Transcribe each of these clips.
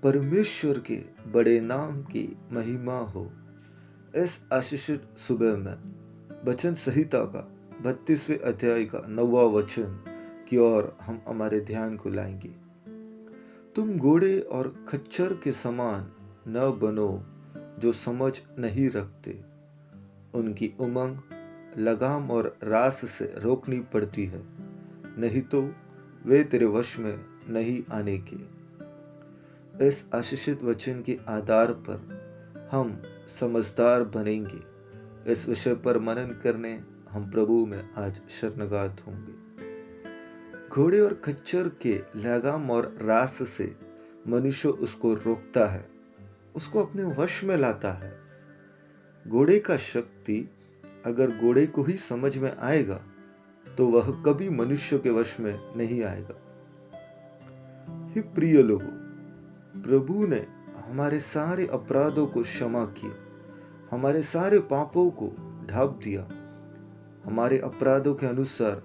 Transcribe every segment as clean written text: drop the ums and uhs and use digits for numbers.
परमेश्वर के बड़े नाम की महिमा हो। इस आशीषित सुबह में वचन संहिता का 32वें अध्याय का 9वां वचन की ओर हम हमारे ध्यान को लाएंगे। तुम घोड़े और खच्चर के समान न बनो जो समझ नहीं रखते। उनकी उमंग लगाम और रास से रोकनी पड़ती है, नहीं तो वे तेरे वश में नहीं आने के। इस आशीषित वचन के आधार पर हम समझदार बनेंगे। इस विषय पर मनन करने हम प्रभु में आज शरणगत होंगे। घोड़े और खच्चर के लगाम और रास से मनुष्य उसको रोकता है, उसको अपने वश में लाता है। घोड़े का शक्ति अगर घोड़े को ही समझ में आएगा तो वह कभी मनुष्य के वश में नहीं आएगा। हे प्रिय लोगों, प्रभु ने हमारे सारे अपराधों को क्षमा किया, हमारे सारे पापों को ढांप दिया। हमारे अपराधों के अनुसार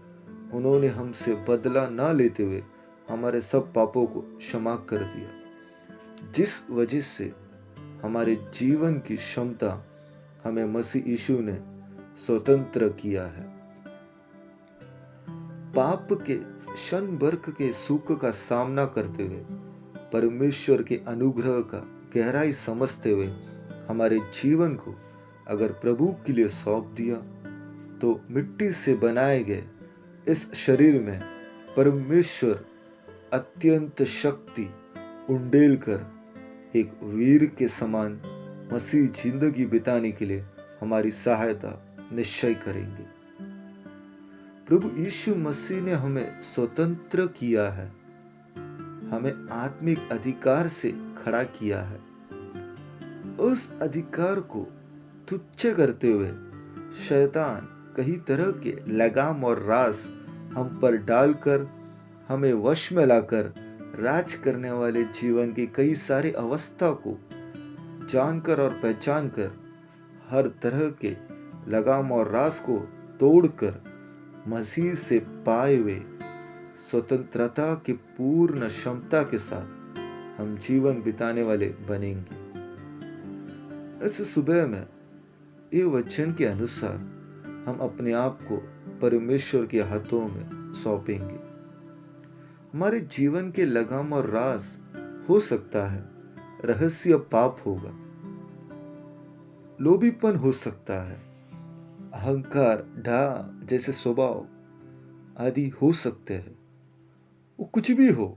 उन्होंने हमसे बदला ना लेते हुए हमारे सब पापों को क्षमा कर दिया, जिस वजह से हमारे जीवन की क्षमता हमें मसीह यीशु ने स्वतंत्र किया है। पाप के क्षण भर के सुख का सामना करते हुए परमेश्वर के अनुग्रह का गहराई समझते हुए हमारे जीवन को अगर प्रभु के लिए सौंप दिया तो मिट्टी से बनाए गए इस शरीर में परमेश्वर अत्यंत शक्ति उंडेल कर एक वीर के समान मसीह जिंदगी बिताने के लिए हमारी सहायता निश्चय करेंगे। प्रभु यीशु मसीह ने हमें स्वतंत्र किया है, हमें आत्मिक अधिकार से खड़ा किया है। उस अधिकार को तुच्छ करते हुए शैतान कई तरह के लगाम और रास हम पर डालकर हमें वश में लाकर राज करने वाले जीवन की कई सारी अवस्था को जानकर और पहचान कर हर तरह के लगाम और रास को तोड़कर मसीह से पाए हुए स्वतंत्रता की पूर्ण क्षमता के साथ हम जीवन बिताने वाले बनेंगे। इस सुबह में ये वचन के अनुसार हम अपने आप को परमेश्वर के हाथों में सौंपेंगे। हमारे जीवन के लगाम और रास हो सकता है रहस्य पाप होगा, लोभीपन हो सकता है, अहंकार ढा जैसे स्वभाव आदि हो सकते हैं। वो कुछ भी हो,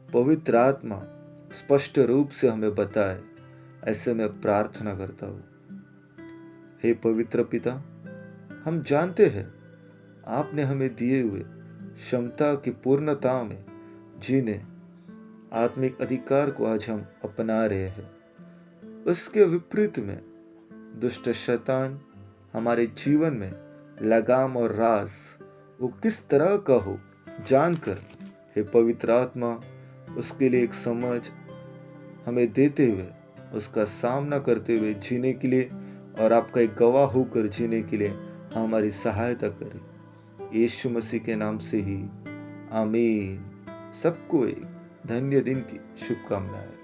पवित्र आत्मा स्पष्ट रूप से हमें बताए, ऐसे मैं प्रार्थना करता हूँ। हे पवित्र पिता, हम जानते हैं आपने हमें दिए हुए क्षमता की पूर्णता में जीने आत्मिक अधिकार को आज हम अपना रहे हैं। उसके विपरीत में दुष्ट शैतान हमारे जीवन में लगाम और रास वो किस तरह का हो जानकर, हे पवित्र आत्मा, उसके लिए एक समझ हमें देते हुए उसका सामना करते हुए जीने के लिए और आपका एक गवाह होकर जीने के लिए हमारी सहायता करें। यीशु मसीह के नाम से ही आमीन। सबको एक धन्य दिन की शुभकामनाएं।